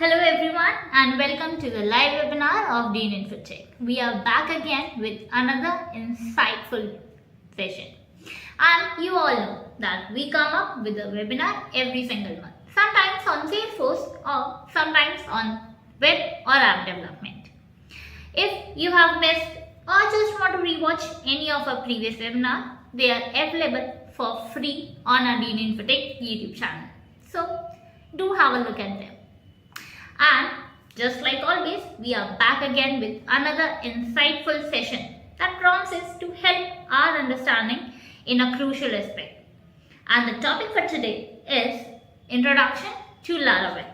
Hello everyone and welcome to the live webinar of Dean Infotech. We are back again with another insightful session. And you all know that we come up with a webinar every single month. Sometimes on Salesforce or sometimes on web or app development. If you have missed or just want to rewatch any of our previous webinars, they are available for free on our Dean Infotech YouTube channel. So do have a look at them. And just like always, we are back again with another insightful session that promises to help our understanding in a crucial aspect. And the topic for today is Introduction to Laravel.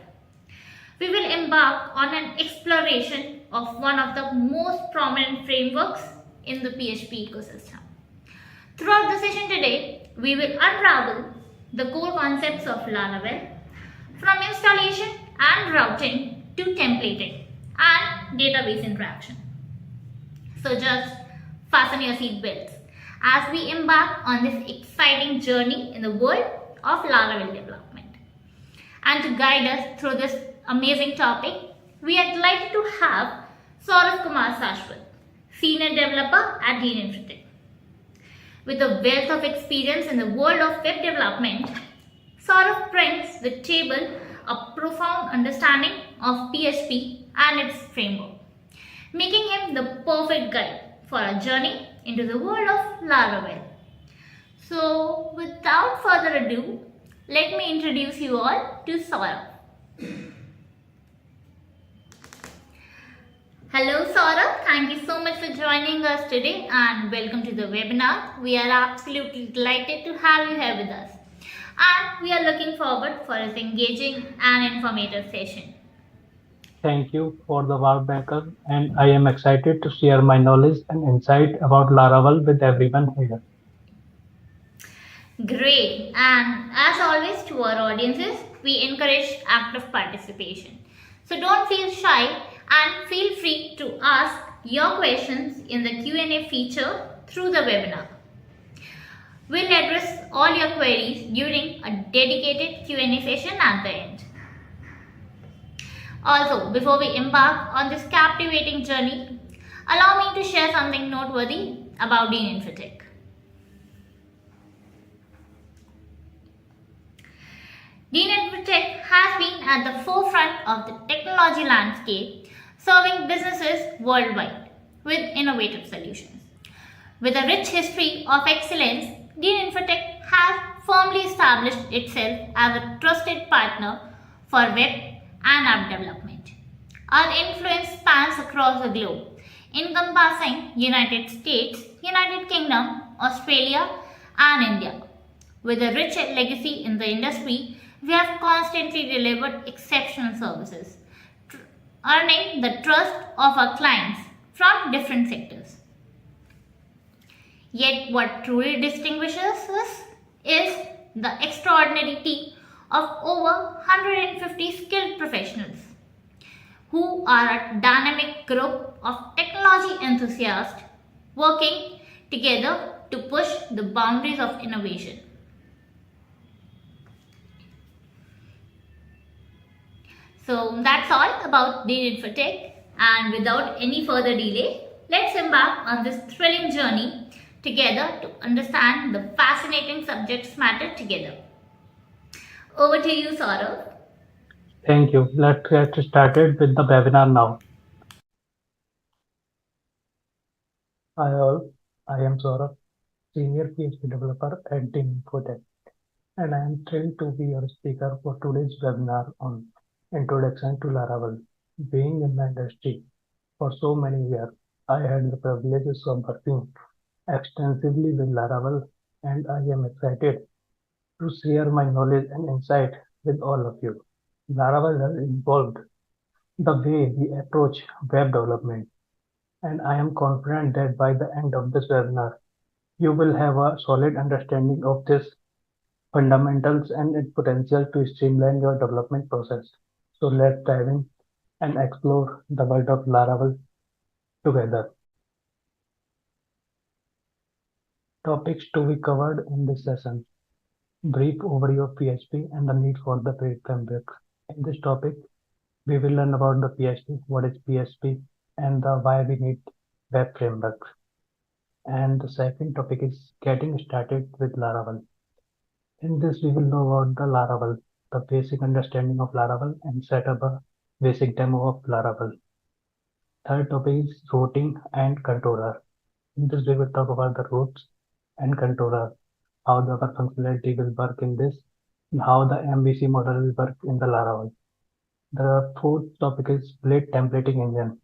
We will embark on an exploration of one of the most prominent frameworks in the PHP ecosystem. Throughout the session today, we will unravel the core concepts of Laravel from installation and routing to templating and database interaction. So just fasten your seat belts as we embark on this exciting journey in the world of Laravel development. And to guide us through this amazing topic, we are delighted to have Saurav Kumar Saraswat, Senior Developer at Dean Infotech. With a wealth of experience in the world of web development, Saurav brings to the table a profound understanding of PHP and its framework, making him the perfect guide for a journey into the world of Laravel. So, without further ado, let me introduce you all to Saurav. Hello Saurav, thank you so much for joining us today and welcome to the webinar. We are absolutely delighted to have you here with us. And we are looking forward for this engaging and informative session. Thank you for the warm welcome, and I am excited to share my knowledge and insight about Laravel with everyone here. Great, and as always to our audiences, we encourage active participation. So don't feel shy and feel free to ask your questions in the Q&A feature through the webinar. We'll address all your queries during a dedicated Q&A session at the end. Also, before we embark on this captivating journey, allow me to share something noteworthy about Dean Infotech. Dean Infotech has been at the forefront of the technology landscape, serving businesses worldwide with innovative solutions. With a rich history of excellence, Dean Infotech has firmly established itself as a trusted partner for web and app development. Our influence spans across the globe, encompassing United States, United Kingdom, Australia, and India. With a rich legacy in the industry, we have constantly delivered exceptional services, earning the trust of our clients from different sectors. Yet what truly distinguishes us is the extraordinary team of over 150 skilled professionals who are a dynamic group of technology enthusiasts working together to push the boundaries of innovation. So that's all about Dean Infotech, and without any further delay, let's embark on this thrilling journey together to understand the fascinating subject matter together. Over to you, Saurav. Thank you. Let's get started with the webinar now. I am Saurav, Senior PHP Developer at Dean Infotech, and I am thrilled to be your speaker for today's webinar on Introduction to Laravel. Being in the industry for so many years, I had the privileges of working extensively with Laravel, and I am excited to share my knowledge and insight with all of you. Laravel has evolved the way we approach web development, and I am confident that by the end of this webinar, you will have a solid understanding of this fundamentals and its potential to streamline your development process. So let's dive in and explore the world of Laravel together. Topics to be covered in this session: brief overview of PHP and the need for the framework. In this topic, We will learn about the PHP, what is PHP, and the why we need web frameworks. And the second topic is getting started with Laravel. In this, we will know about the Laravel, the basic understanding of Laravel, and set up a basic demo of Laravel. Third topic is routing and controller. In this, we will talk about the routes and controller, how the our functionality will work in this, and how the MVC model will work in the Laravel. The fourth topic is blade templating engine.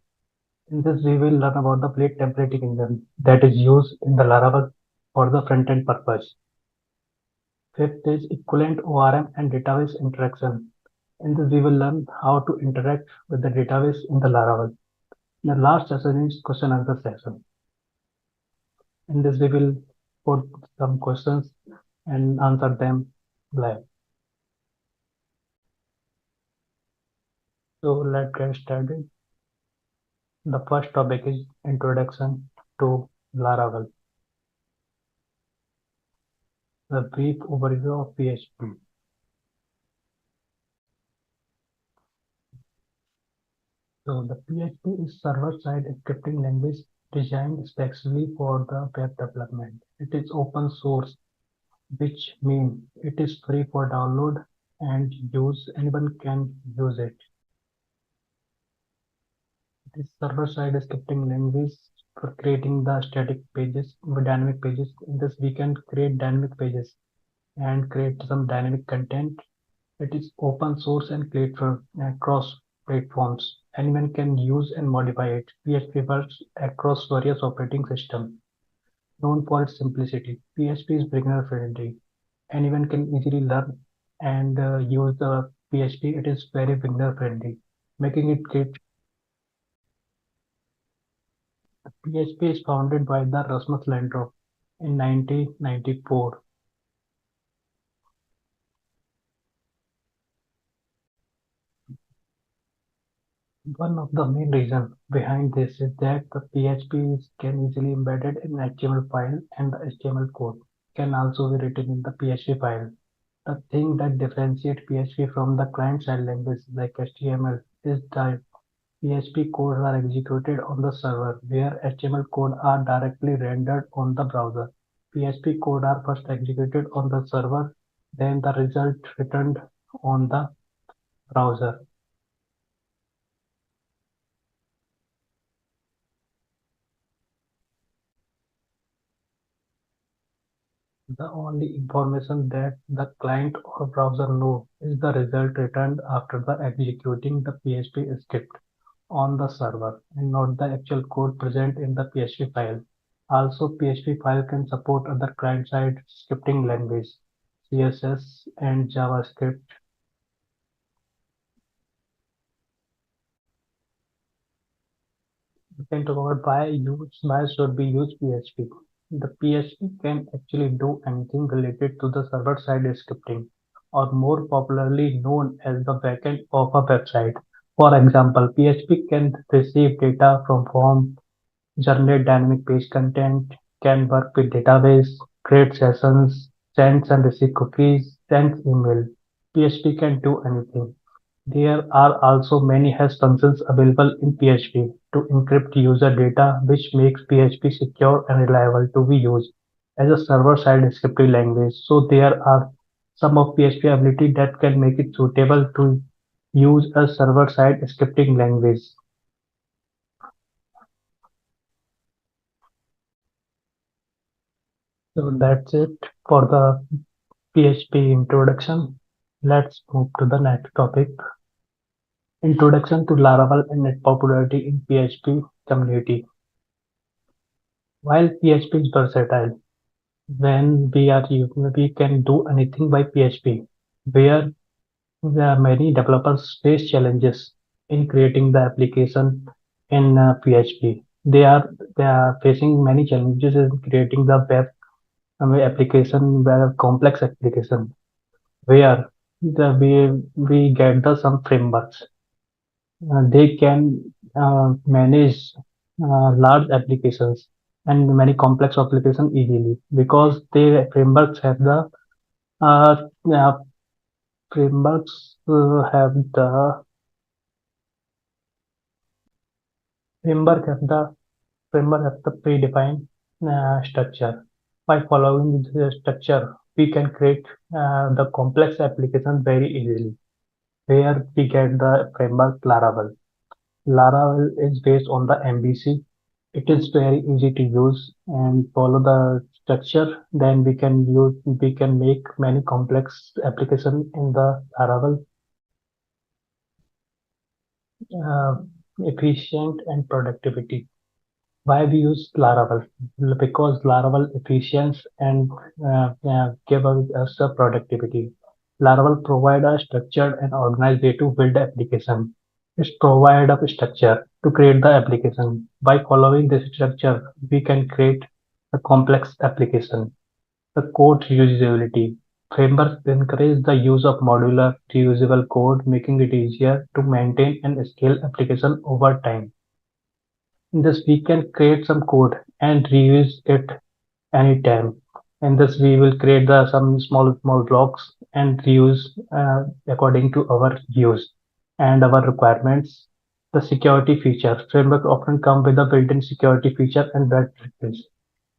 In this, we will learn about the blade templating engine that is used in the Laravel for the front-end purpose. Fifth is equivalent ORM and database interaction. In this, we will learn how to interact with the database in the Laravel. The last session is question answer session. In this, we will put some questions and answer them live. So let's get started. The first topic is introduction to Laravel. The brief overview of PHP. So the PHP is server-side scripting language designed especially for the web development. It is open source, which means it is free for download and use. Anyone can use it. It is server-side scripting language for creating the static pages, dynamic pages. In this, we can create dynamic pages and create some dynamic content. It is open source and create for across platforms. Anyone can use and modify it. PHP works across various operating systems. Known for its simplicity, PHP is beginner friendly. Anyone can easily learn and use the PHP. It is very beginner friendly, making it great. PHP is founded by the Rasmus Landrow in 1994. One of the main reasons behind this is that the PHP can easily embedded in HTML file and the HTML code can also be written in the PHP file. The thing that differentiates PHP from the client-side language like HTML is that PHP codes are executed on the server, where HTML code are directly rendered on the browser. PHP code are first executed on the server, then the result returned on the browser. The only information that the client or browser know is the result returned after the executing the PHP script on the server and not the actual code present in the PHP file. Also, PHP file can support other client-side scripting language, CSS and JavaScript. We can talk about why should we use PHP. The PHP can actually do anything related to the server-side scripting, or more popularly known as the backend of a website. For example, PHP can receive data from form, generate dynamic page content, can work with database, create sessions, send and receive cookies, send email. PHP can do anything. There are also many hash functions available in PHP to encrypt user data, which makes PHP secure and reliable to be used as a server-side scripting language. So there are some of PHP ability that can make it suitable to use a server-side scripting language. So that's it for the PHP introduction. Let's move to the next topic. Introduction to Laravel and its popularity in PHP community. While PHP is versatile, when we can do anything by PHP, where there are many developers face challenges in creating the application in PHP. They are facing many challenges in creating the web application, web complex application, where we get the some frameworks. They can manage large applications and many complex applications easily because they frameworks have the uh, uh, frameworks have the Framework have the predefined structure. By following the structure, we can create the complex application very easily. Here we get the framework Laravel. Laravel is based on the MVC. It is very easy to use and follow the structure. Then we can make many complex application in the Laravel, uh, efficient and productivity. Why we use Laravel? Because Laravel efficiency and give us the productivity. Laravel provide a structured and organized way to build application. It provide a structure to create the application. By following this structure, we can create a complex application. The code reusability. Frameworks encourage the use of modular, reusable code, making it easier to maintain and scale application over time. In this, we can create some code and reuse it anytime. In this, we will create some small blocks and reuse according to our use and our requirements. The security feature framework often come with a built-in security feature and best practice.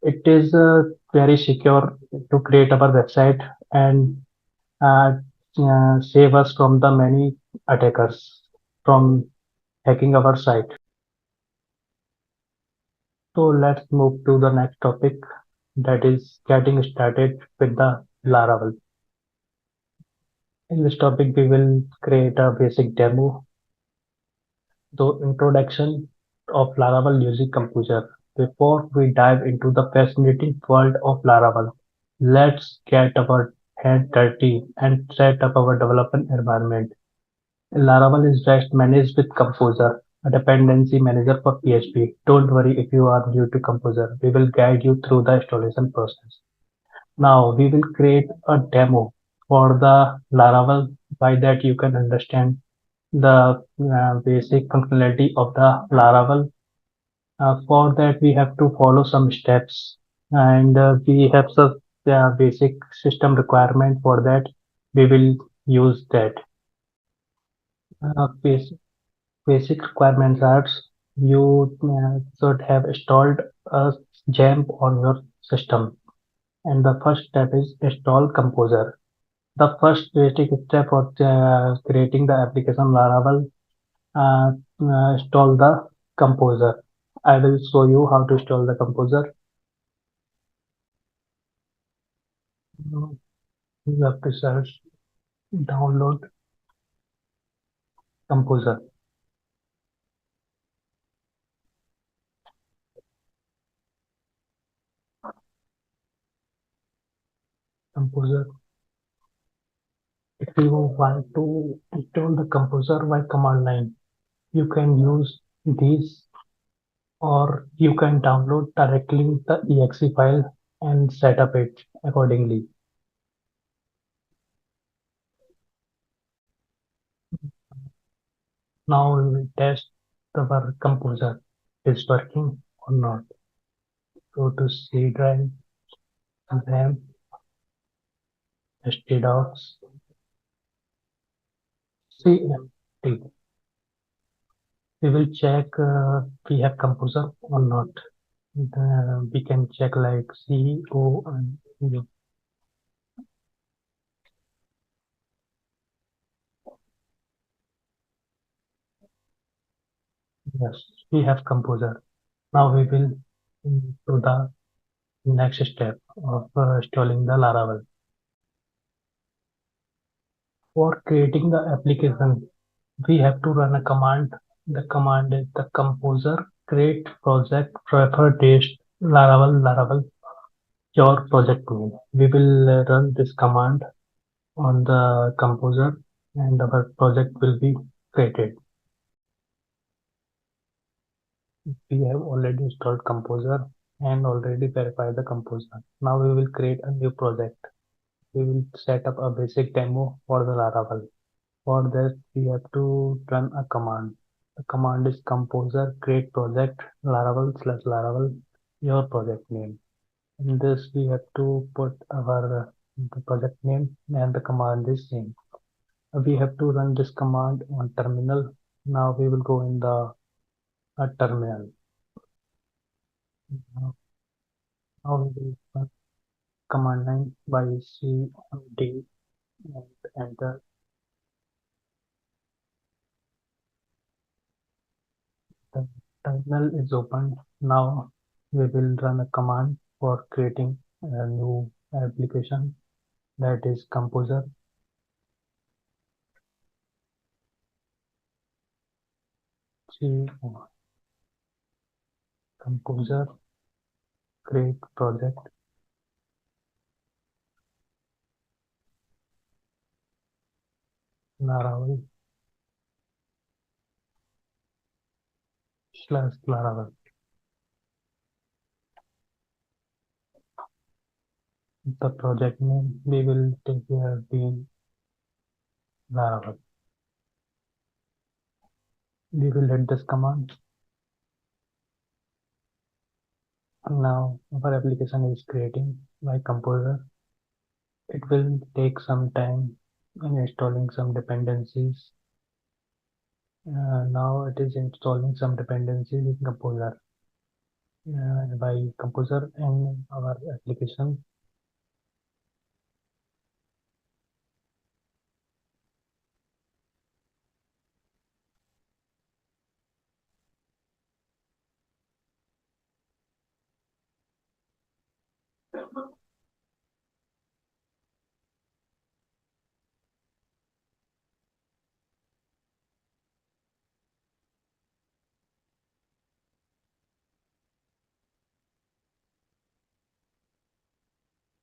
It is very secure to create our website and uh, save us from the many attackers from hacking our site. So let's move to the next topic, that is getting started with the Laravel. In this topic, we will create a basic demo. The introduction of Laravel using Composer. Before we dive into the fascinating world of Laravel, let's get our hand dirty and set up our development environment. Laravel is best managed with Composer, a dependency manager for PHP. Don't worry if you are new to Composer. We will guide you through the installation process. Now we will create a demo for the Laravel. By that you can understand the basic functionality of the Laravel. For that we have to follow some steps, and we have some basic system requirement for that. We will use that. Basic requirements are you should have installed a XAMPP on your system, and the first step is install Composer. The first basic step for creating the application Laravel, uh, install the Composer. I will show you how to install the Composer. You have to search download Composer. Composer. If you want to install the Composer by command line, you can use these, or you can download directly the exe file and set up it accordingly. Now we will test our Composer is working or not. Go to C drive, RAM, htdocs, cmt. We will check we have Composer or not. We can check like CO and U. Yes, we have Composer. Now we will to the next step of installing the Laravel. For creating the application, we have to run a command. The command is the Composer create project prefer test Laravel your project name. We will run this command on the Composer and our project will be created. We have already installed Composer and already verified the Composer. Now we will create a new project. We will set up a basic demo for the Laravel. For that, we have to run a command. The command is composer create project Laravel your project name. In this, we have to put our the project name and the command is same. We have to run this command on terminal. Now we will go in the a terminal. Now, now we will run command line by cmd and enter. The terminal is opened. Now we will run a command for creating a new application, that is composer. C composer create project Laravel / Laravel. The project name we will take here being Laravel. We will hit this command. Now our application is creating by composer. It will take some time in installing some dependencies. Now it is installing some dependencies in composer. By composer in our application,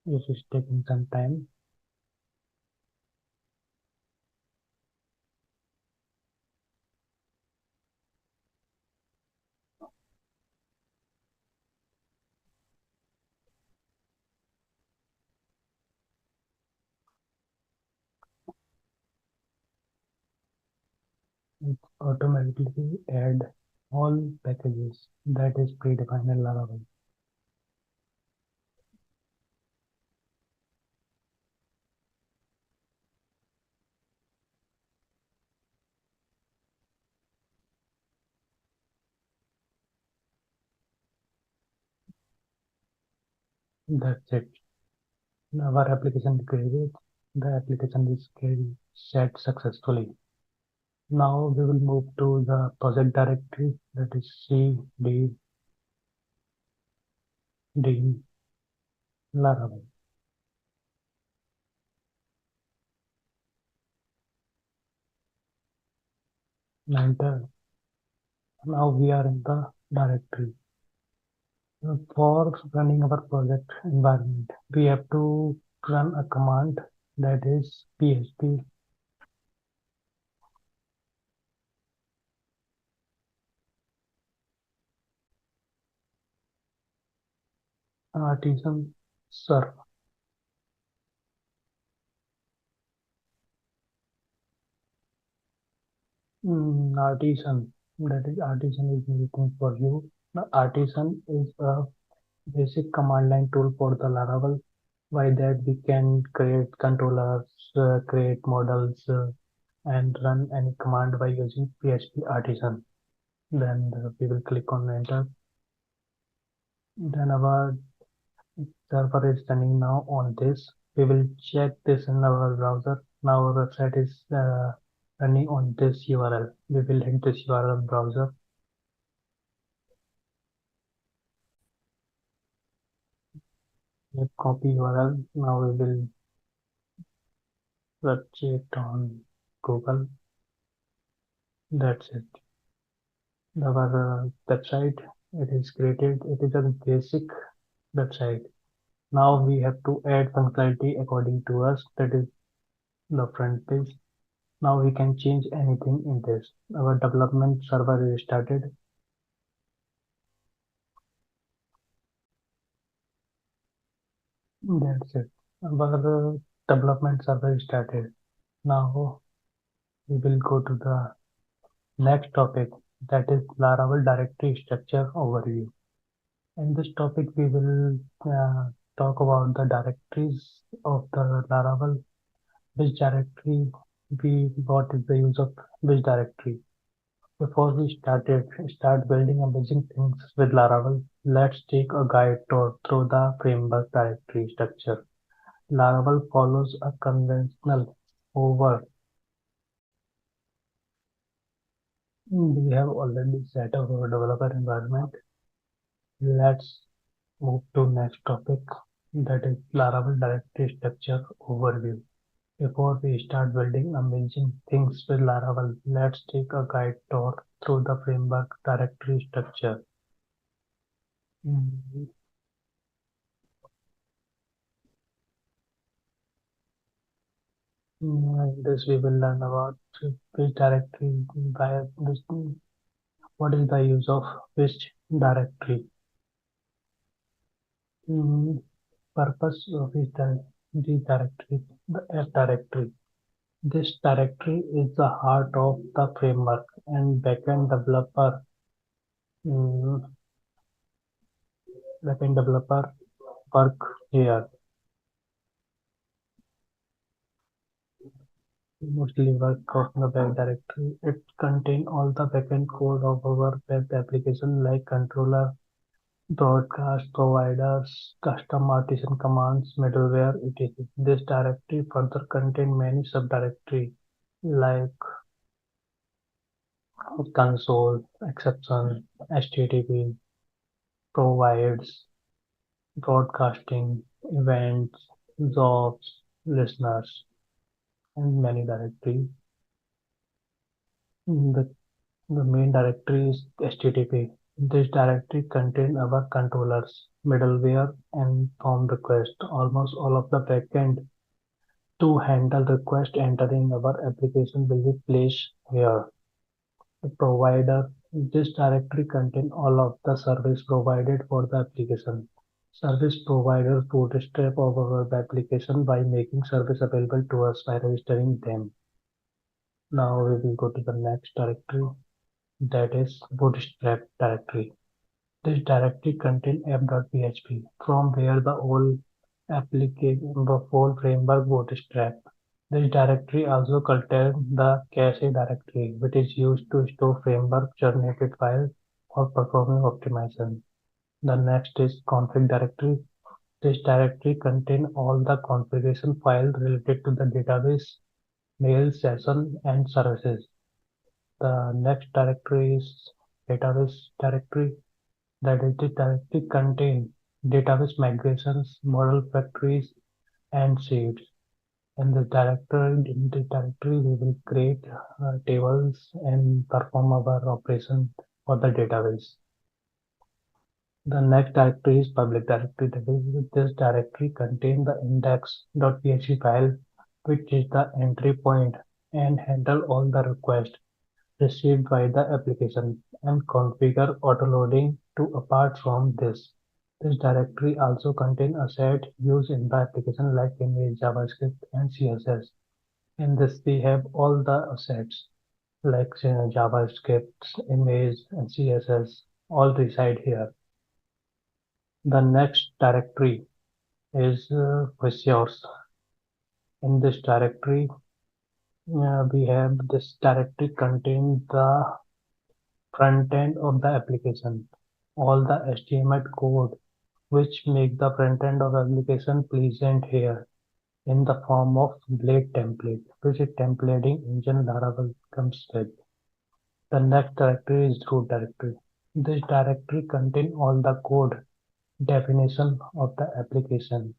it is taking some time. It automatically add all packages that is predefined in Laravel. That's it. Our application is created. The application is set successfully. Now we will move to the project directory, that is cd Laravel. Enter. Now we are in the directory. For running our project environment, we have to run a command, that is php artisan serve. Artisan, that is artisan is waiting for you. The artisan is a basic command line tool for the Laravel. By that we can create controllers, create models, and run any command by using PHP artisan. Then we will click on enter. Then our server is running now on this. We will check this in our browser. Now our website is running on this URL. We will hit this URL browser. We'll copy URL. Now we will search it on Google. That's it. Our website, it is created. It is a basic website. Now we have to add functionality according to us. That is the front page. Now we can change anything in this. Our development server is started. That's it. Our development server is started. Now we will go to the next topic, that is Laravel directory structure overview. In this topic, we will talk about the directories of the Laravel, which directory what is the use of which directory. Before we start building amazing things with Laravel, let's take a guide tour through the framework directory structure. Laravel follows a conventional over. We have already set up our developer environment. Let's move to next topic, that is Laravel directory structure overview. Before we start building amazing things with Laravel, let's take a guide tour through the framework directory structure. Mm, In this we will learn about which directory by this, what is the use of which directory. Mm, Purpose of the directory, the F directory. This directory is the heart of the framework and mm, backend developer work here. Mostly work of the web directory. It contains all the backend code of our web application like controller, broadcast providers, custom artisan commands, middleware, etc. This directory further contains many subdirectories like console, exception, HTTP, provides, broadcasting, events, jobs, listeners, and many directories. The, the main directory is HTTP. This directory contains our controllers, middleware, and form request. Almost all of the backend to handle request entering our application will be placed here. The provider, this directory contains all of the service provided for the application. Service providers bootstrap our web application by making service available to us by registering them. Now we will go to the next directory, that is bootstrap directory. This directory contains app.php from where the whole application, the whole framework bootstrap. This directory also contains the cache directory, which is used to store framework generated files for performing optimization. The next is config directory. This directory contains all the configuration files related to the database, mail, session, and services. The next directory is database directory. That is the directory contain database migrations, model factories, and seeds. In this directory, we will create tables and perform our operation for the database. The next directory is public directory. That is, this directory contains the index.php file, which is the entry point and handle all the requests received by the application and configure autoloading to apart from this. This directory also contains assets used in the application like image, JavaScript, and CSS. In this, we have all the assets like JavaScript, image, and CSS all reside here. The next directory is resource. In this directory, we have this directory contains the front end of the application, all the HTML code which make the front end of application pleasant here in the form of blade template, which is templating engine Laravel comes with. The next directory is root directory. This directory contains all the code definition of the application.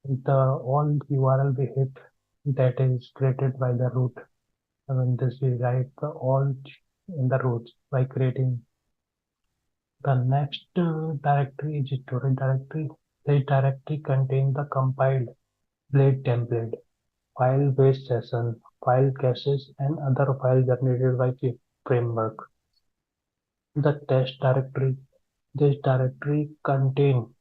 The all URL we hit that is created by the root. I mean this we write the all in the root by creating. The next directory is storage directory. This directory contains the compiled blade template, file-based session, file caches, and other files generated by the framework. The test directory. This directory contain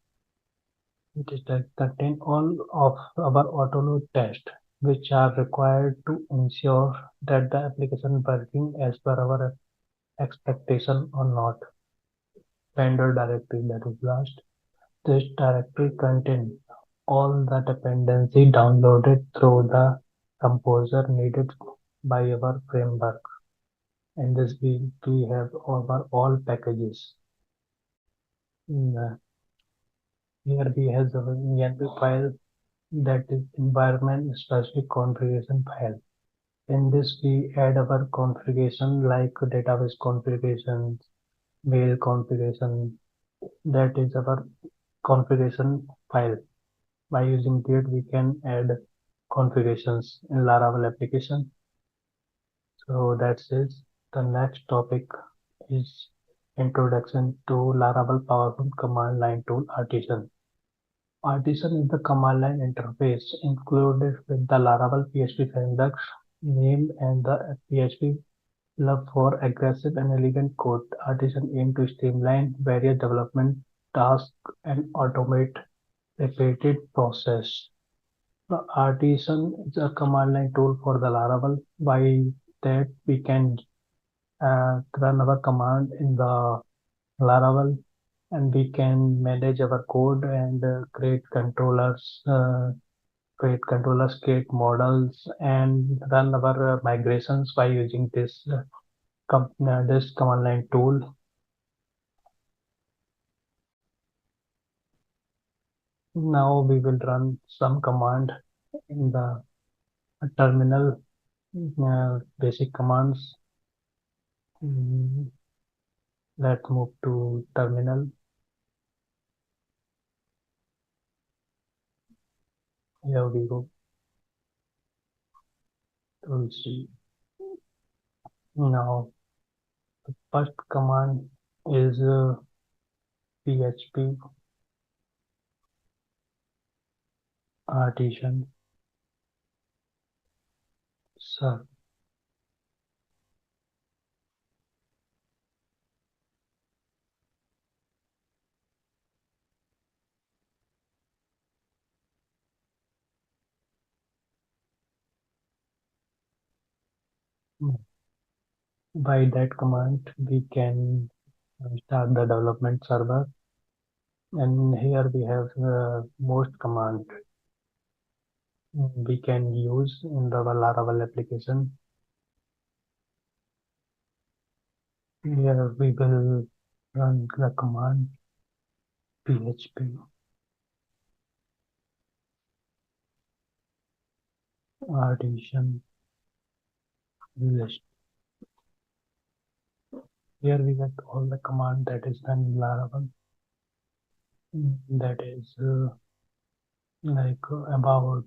all of our autoload tests, which are required to ensure that the application working as per our expectation or not. Vendor directory, that is last. This directory contains all the dependency downloaded through the composer needed by our framework. In this we have our all packages. Uh, Here we have the YAML file, that is environment specific configuration file. In this we add our configuration like database configuration, mail configuration. That is our configuration file. By using that we can add configurations in Laravel application. So that's it. The next topic is introduction to Laravel powerful command line tool Artisan. Artisan is the command line interface included with the Laravel PHP frameworks name and the PHP love for aggressive and elegant code. Artisan aim to streamline various development tasks and automate repeated process. The Artisan is a command line tool for the Laravel. By that we can run our command in the Laravel, and we can manage our code and create models, and run our migrations by using this command line tool. Now we will run some command in the terminal, basic commands. Mm, Let's move to terminal. Here we go. We'll see. Now the first command is PHP artisan serve. By that command, we can start the development server. And here we have most command we can use in the Laravel application. Here we will run the command php artisan list. Here we get all the command that is done in Laravel. That is like about.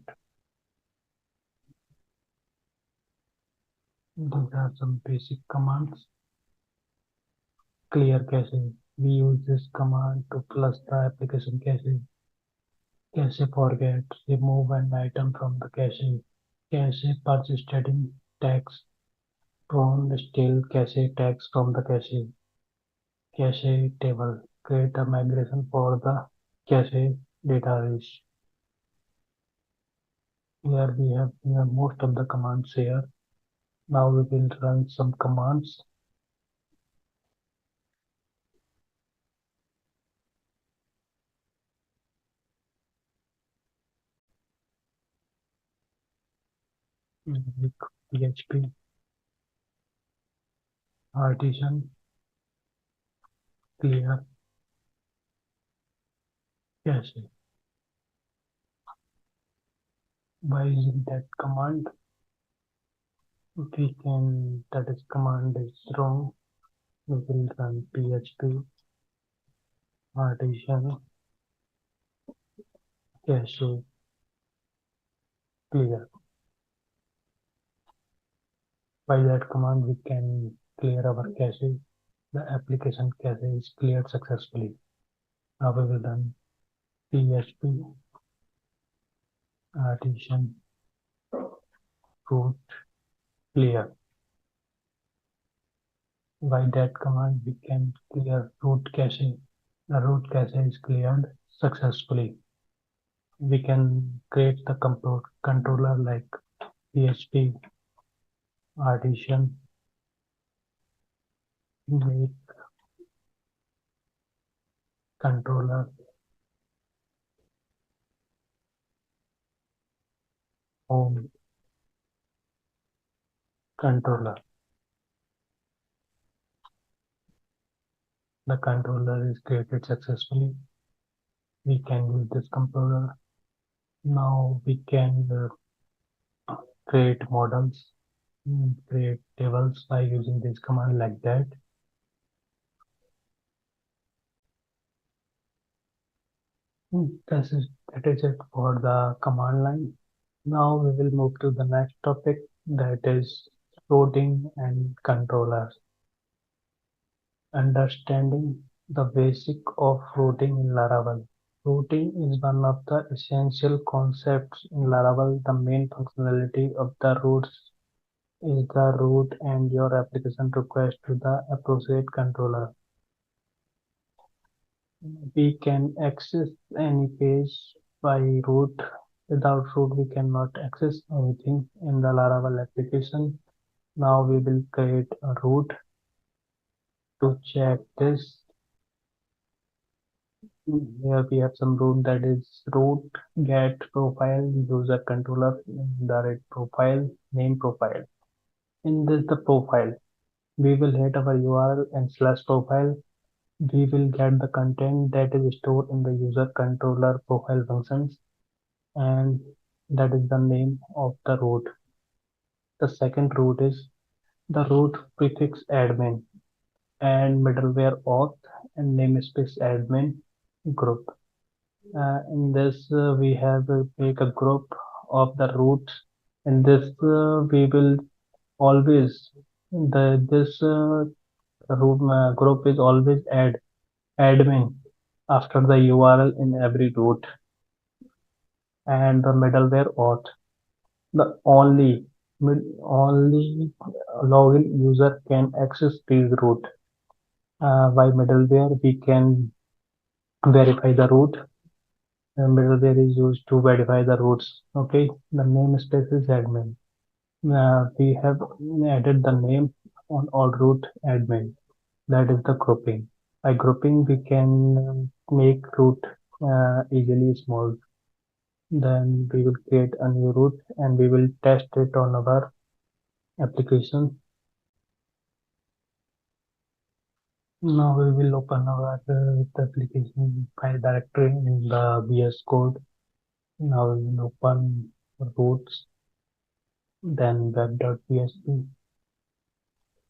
These are some basic commands. Clear cache. We use this command to flush the application cache. Cache forget. Remove an item from the cache. Cache persisting tags. Prone steal cache tags from the cache. Cache table. Create a migration for the cache database. Here we have most of the commands here. Now we will run some commands. Like PHP artisan clear cache. By using that command, we can, that is command is wrong. We will run PHP artisan cache clear. By that command, we can clear our cache. The application cache is cleared successfully. Now we will run PHP artisan root clear. By that command, we can clear root cache. The root cache is cleared successfully. We can create the controller like PHP artisan make controller home controller. the controller is created successfully. We can use this controller. Now we can create models, create tables by using this command like that. That is it for the command line. Now we will move to the next topic, that is routing and controllers. Understanding the basic of routing in Laravel. Routing is one of the essential concepts in Laravel. The main functionality of the routes is the route and your application request to the appropriate controller. We can access any page by route. Without route, we cannot access anything in the Laravel application. Now we will create a route to check this. Here we have some route, that is root get profile user controller direct profile name profile. In this the profile, we will hit our URL and slash profile. We will get the content that is stored in the user controller profile functions, and that is the name of the root. The second root is the root prefix admin and middleware auth and namespace admin group. In this, we have make a group of the root. In this, we will always the this root group is always add admin after the URL in every root, and the middleware auth. The only login user can access these root. By middleware, we can verify the root. Middleware is used to verify the roots. Okay, the namespace is admin. We have added the name on all root admin. That is the grouping. By grouping, we can make root easily small. Then we will create a new root and we will test it on our application. Now we will open our application file directory in the VS Code. Now we will open roots, then web.php.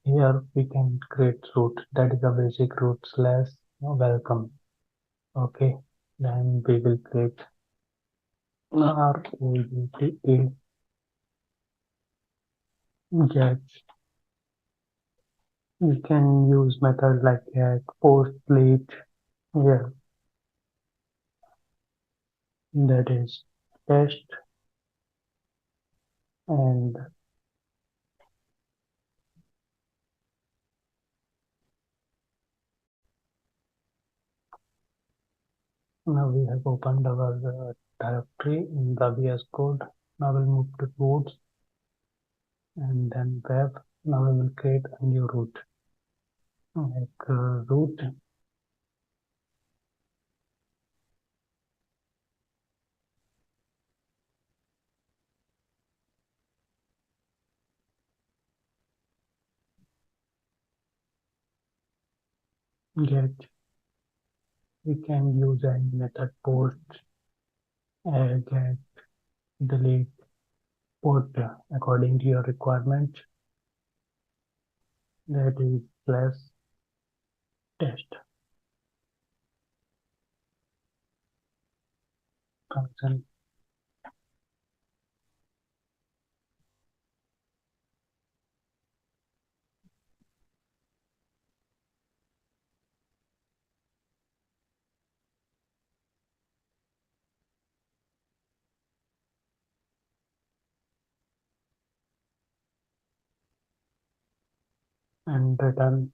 Here we can create root, that is a basic root slash welcome. Okay, then we will create route get. We can use methods like get, post, delete. Here, that is test, and now we have opened our directory in the VS Code. Now we'll move to roots and then web. Now we will create a new root, like root get. We can use any method post, get, delete, put according to your requirement. That is slash test function. And return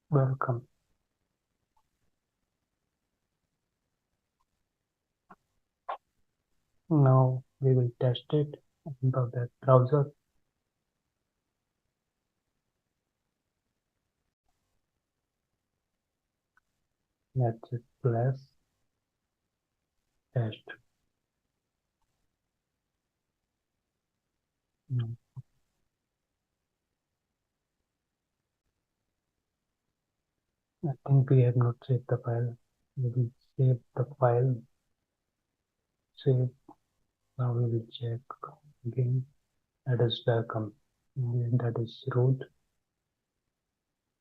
welcome. Now we will test it in the web browser. Let's just slash test. I think we have not saved the file. We will save the file. Save. Now we will check again. That is welcome. And that is root.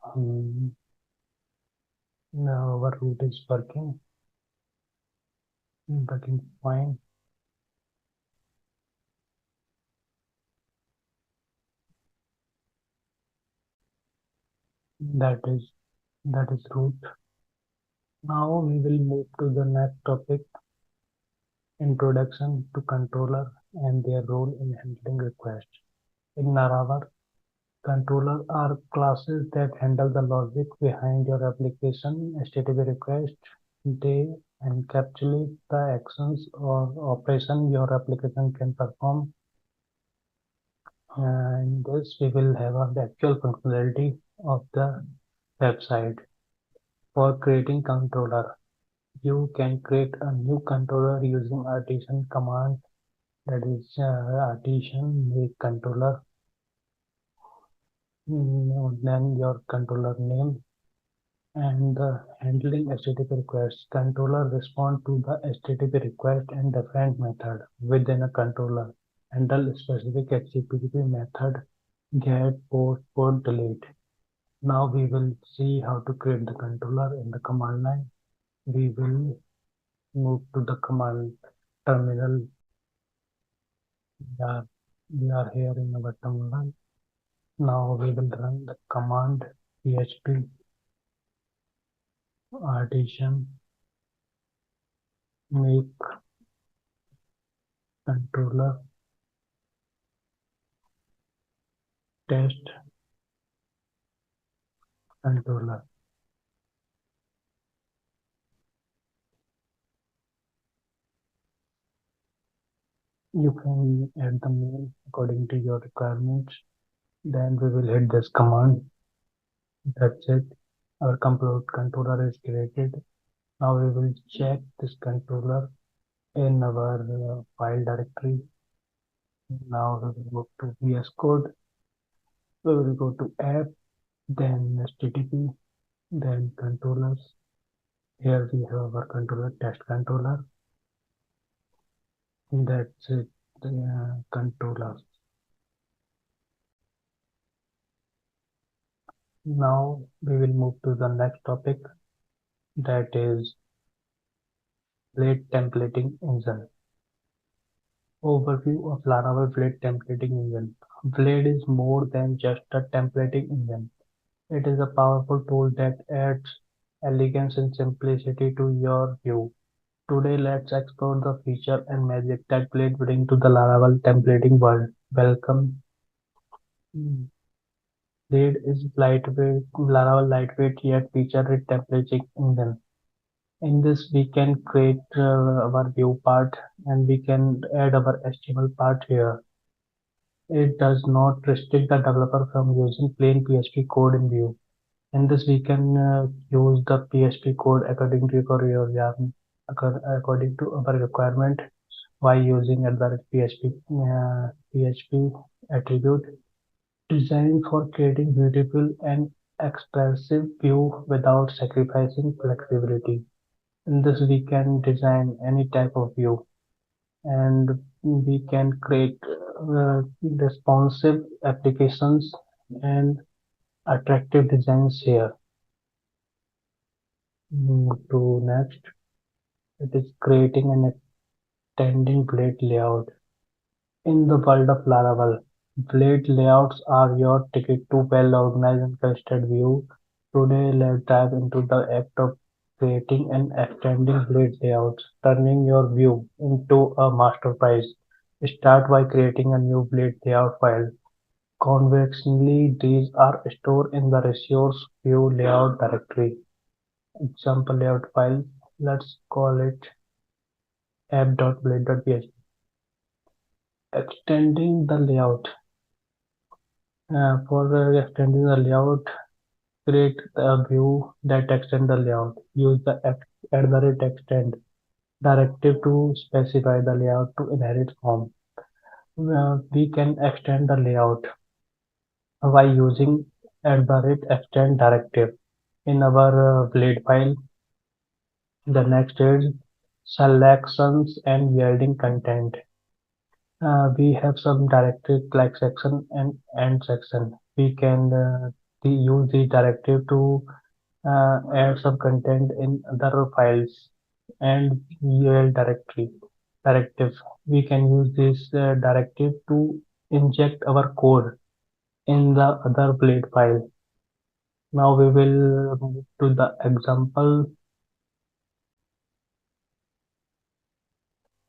Um, Now our root is working fine. That is root. Now we will move to the next topic, introduction to controller and their role in handling requests. In Laravel, controllers are classes that handle the logic behind your application HTTP request. They encapsulate the actions or operation your application can perform. In this, we will have the actual functionality of the website. For creating controller, you can create a new controller using artisan command. That is artisan make controller. Then your controller name and the handling HTTP requests. Controller respond to the HTTP request and different method within a controller. Handle specific HTTP method get, post, put, delete. Now we will see how to create the controller in the command line. We will move to the command terminal. We are here in our terminal. Now we will run the command php artisan make controller test controller. You can add the name according to your requirements. Then we will hit this command. That's it. Our controller is created. Now we will check this controller in our file directory. Now we will go to VS Code. We will go to app, then HTTP, then controllers. Here we have our controller, test controller. That's it, controllers. Now we will move to the next topic, that is Blade templating engine. Overview of Laravel Blade templating engine. Blade is more than just a templating engine. It is a powerful tool that adds elegance and simplicity to your view. Today, let's explore the feature and magic that Blade brings to the Laravel templating world. Welcome. Blade is lightweight, Laravel lightweight yet feature-rich templating engine. In this, we can create our view part and we can add our HTML part here. It does not restrict the developer from using plain PHP code in view. In this, we can use the PHP code according to according to our requirement by using PHP attribute designed for creating beautiful and expressive view without sacrificing flexibility. In this, we can design any type of view and we can create responsive applications and attractive designs here. Move to next, it is creating and extending blade layout. In the world of Laravel, blade layouts are your ticket to well-organized and trusted view. Today, let's dive into the act of creating and extending blade layouts, turning your view into a masterpiece. Start by creating a new blade layout file. Conventionally, these are stored in the resource view layout directory. Example layout file. Let's call it app.blade.php. Extending the layout. For extending the layout, create a view that extends the layout. Use the @extend directive to specify the layout to inherit from. We can extend the layout by using @extend directive. in our blade file. The next is selections and yielding content. We have some directive like section and end section. We can use the directive to add some content in other files and yield directive. We can use this directive to inject our code in the other blade file. Now we will move to the example.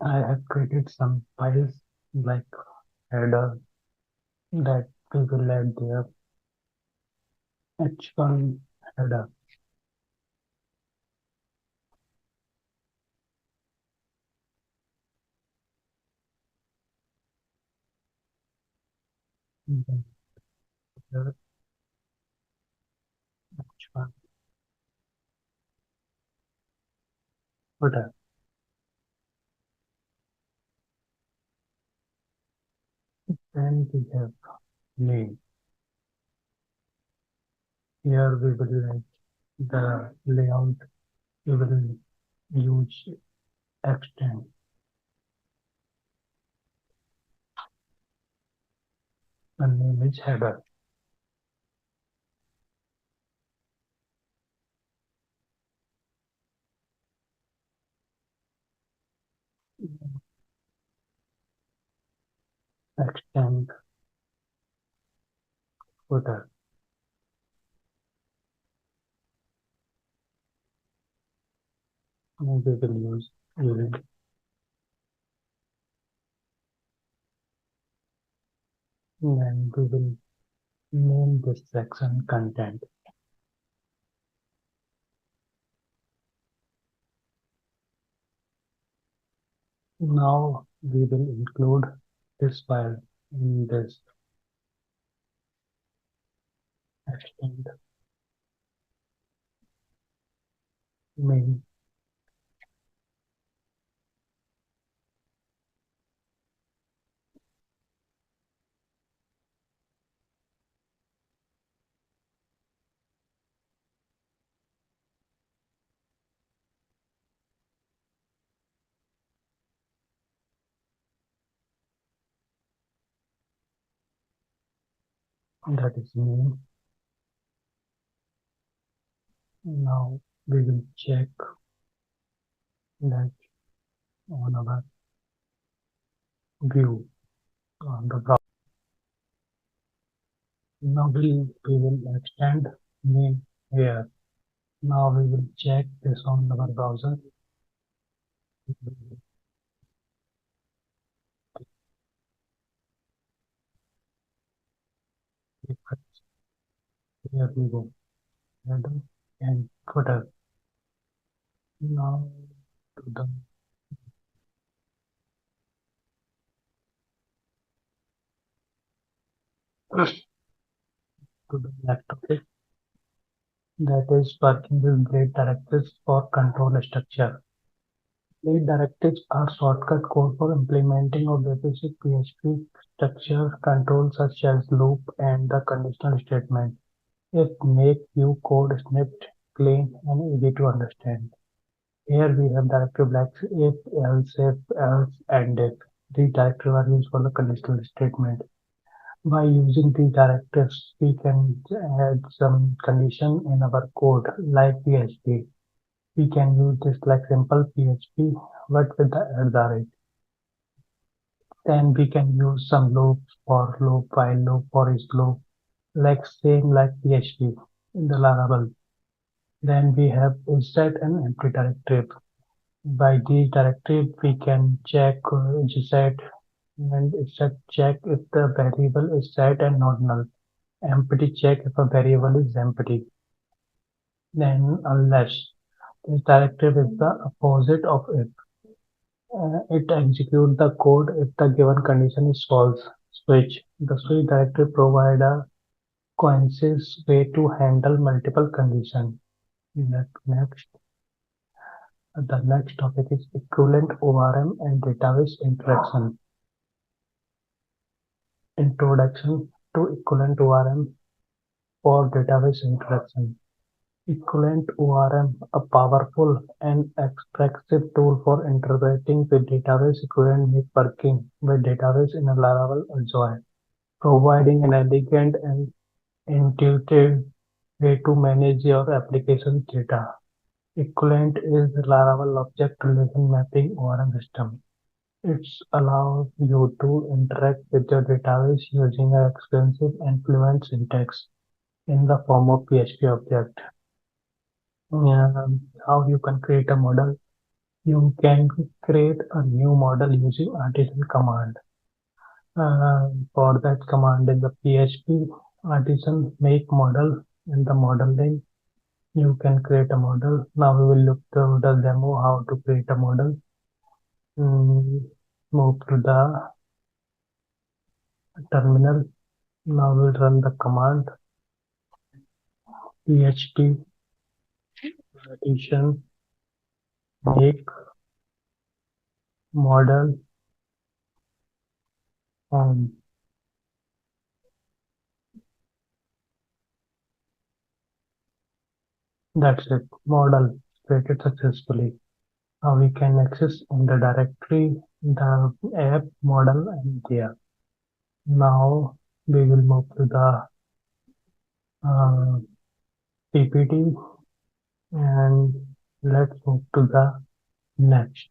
I have created some files like header that we will add there. H1 header. Then header H1 footer. Then we have name. Here we will write the layout. We will use extend. The name is header. Extend footer. And we will use yield. Then we will name this section content. Now we will include this file in this extend main. That is name. Now we will check that on our view on the browser. Now we will extend name here. Now we will check this on our browser. Here we go. Header and footer. Now to the next topic, that is working with blade directives for control structure. Blade directives are shortcut code for implementing of the basic PHP structure controls such as loop and the conditional statement. It make you code snipped, clean, and easy to understand. Here we have directive like if, else, and if. These directives are used for the conditional statement. By using these directives, we can add some condition in our code like PHP. We can use this like simple PHP, but with the rate. Then we can use some loops for loop, while loop, for each loop, like same like PHP in the Laravel. Then we have set and empty directive. By these directive, we can check set and set check if the variable is set and not null. Empty check if a variable is empty. Then unless this directive is the opposite of if. It executes the code if the given condition is false. Switch. The switch directive provides a cohesive way to handle multiple conditions. Next, the next topic is equivalent ORM and database interaction. Introduction to equivalent ORM for database interaction. Equivalent ORM, a powerful and expressive tool for interpreting with database equivalent make working with database in a Laravel a joy, providing an elegant and intuitive way to manage your application data. Equivalent is Laravel Object Relation Mapping ORM system. It allows you to interact with your database using an expensive and fluent syntax in the form of PHP object. How you can create a model? You can create a new model using artisan command. For that command in the PHP artisan make model in the model name. You can create a model. Now we will look to the demo how to create a model. Move to the terminal. Now we'll run the command php addition make model. Um, that's it. Model created successfully. Now we can access in the directory the app model and there. Now we will move to the PPT and let's move to the next.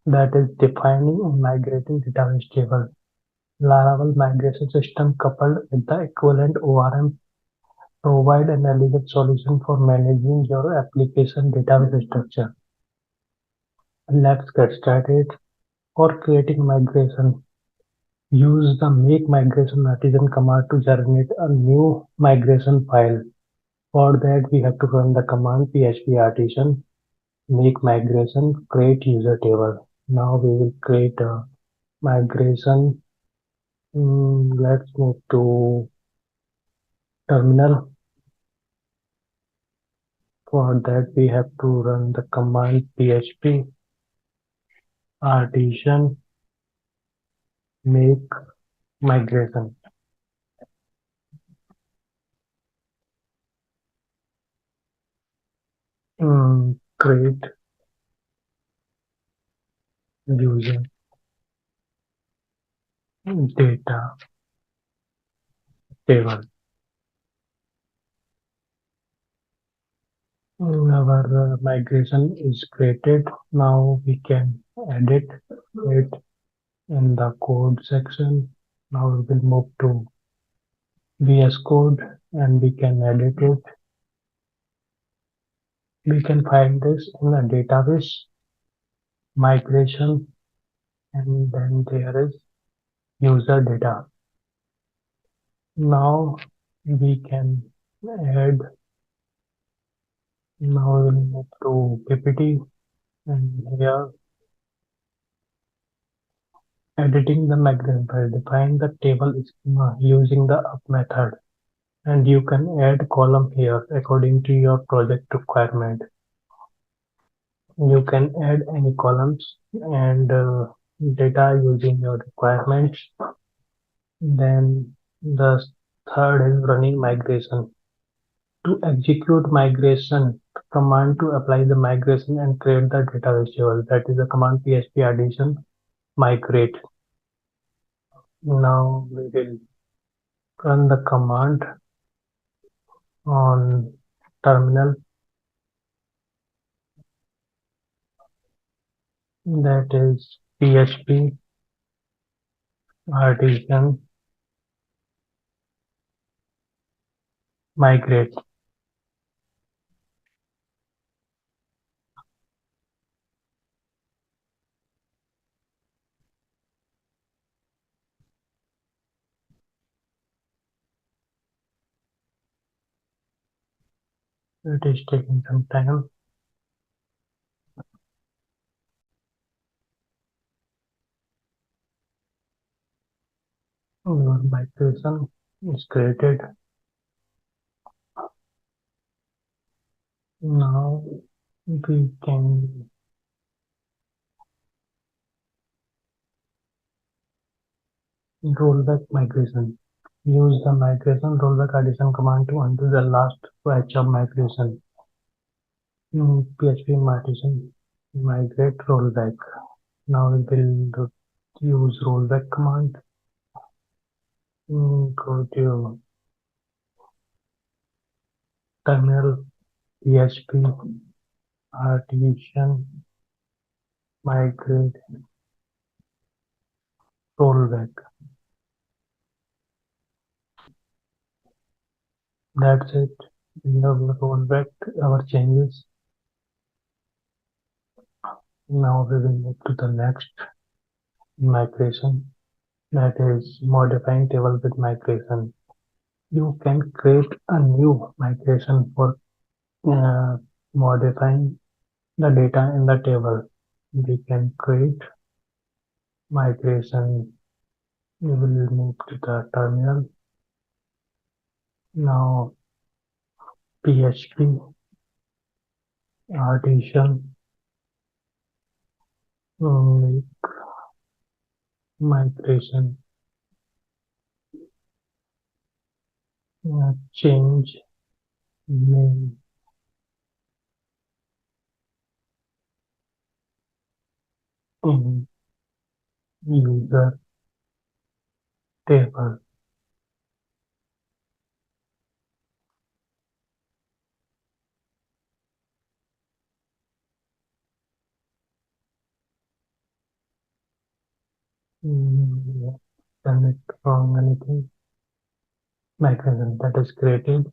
That is defining and migrating database table. Laravel migration system coupled with the equivalent ORM provide an elegant solution for managing your application database structure. Let's get started. For creating migration, use the make migration artisan command to generate a new migration file. For that, we have to run the command php artisan make migration create user table. Now we will create a migration. Let's move to terminal. For that, we have to run the command php artisan make migration. Create user data table. Our migration is created. Now we can edit it in the code section. Now we will move to VS Code and we can edit it. We can find this in a database migration and then there is user data. Now we can add. Now we will move to PPT and here editing the migration file. Define the table schema using the up method. And you can add column here according to your project requirement. You can add any columns and data using your requirements. Then the third is running migration. To execute migration command to apply the migration and create the database table. That is the command php addition migrate. Now we will run the command on terminal. That is php artisan migrate. It is taking some time. Your migration is created. Now we can roll back migration. Use the migration rollback addition command to undo the last batch of migration. PHP migration migrate rollback. Now we will use rollback command. Go to terminal PHP artisan migrate rollback. That's it. We have rolled back our changes. Now we will move to the next migration, that is modifying table with migration. You can create a new migration for modifying the data in the table. We can create migration. We will move to the terminal. Now PHP artisan make migration, change name in user table. Yeah, done it wrong anything. Migration that is created,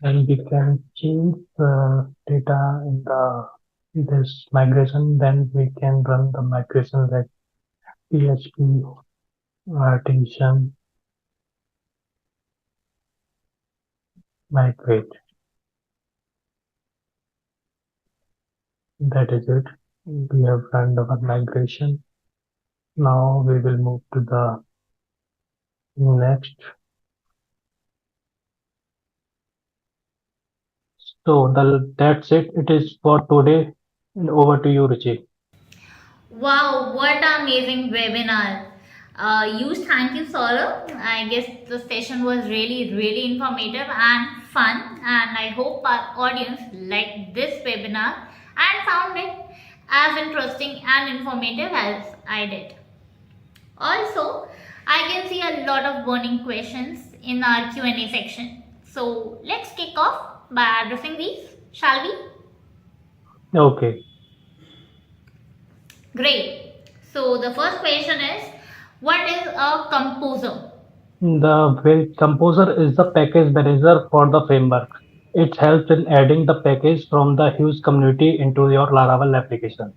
and we can change the data in the this migration. Then we can run the migration like PHP artisan migrate. That is it. We have run our migration. Now we will move to the next. So that's it. It is for today. And over to you, Ruchi. Wow, what an amazing webinar. Thank you, Saurav. I guess the session was really informative and fun, and I hope our audience liked this webinar and found it as interesting and informative as I did. Also, I can see a lot of burning questions in our Q&A section. So let's kick off by addressing these, shall we? Okay. Great. So the first question is, what is a composer? The composer is the package manager for the framework. It helps in adding the package from the huge community into your Laravel application.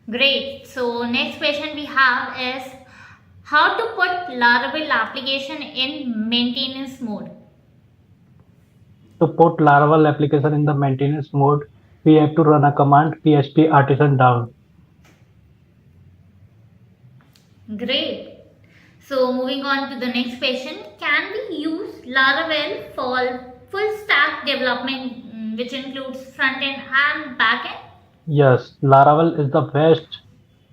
Great. So next question we have is, how to put Laravel application in maintenance mode? To put Laravel application in the maintenance mode, we have to run a command php artisan down. Great. So moving on to the next question, can we use Laravel for full stack development, which includes front end and back end? Yes, Laravel is the best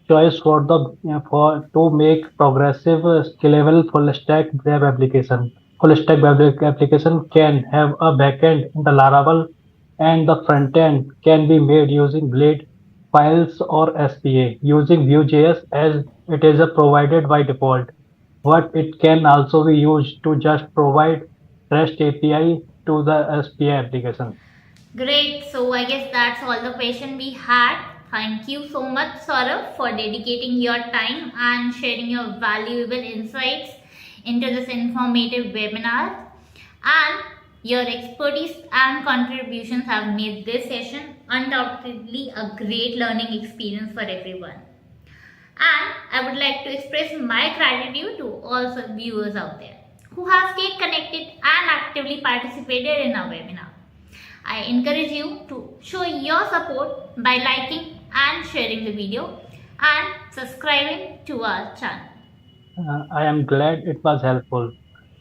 choice for to make progressive, scalable full stack web application. Full stack web application can have a backend in the Laravel, and the front end can be made using Blade, Files, or SPA using Vue.js as it is provided by default. But it can also be used to just provide REST API to the SPA application. Great. So I guess that's all the question we had. Thank you so much, Saurav, for dedicating your time and sharing your valuable insights into this informative webinar. And your expertise and contributions have made this session undoubtedly a great learning experience for everyone. And I would like to express my gratitude to all viewers out there who have stayed connected and actively participated in our webinar. I encourage you to show your support by liking and sharing the video and subscribing to our channel. I am glad it was helpful.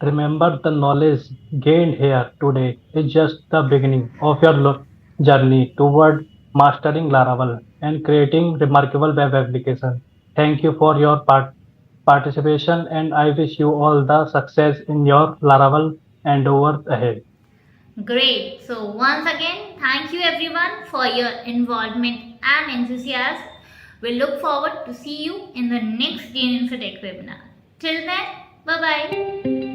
Remember, the knowledge gained here today is just the beginning of your journey toward mastering Laravel and creating remarkable web applications. Thank you for your part. participation, and I wish you all the success in your Laravel endeavors ahead. Great. So, once again, thank you everyone for your involvement and enthusiasm. We look forward to see you in the next Gain Infotech webinar. Till then, bye bye.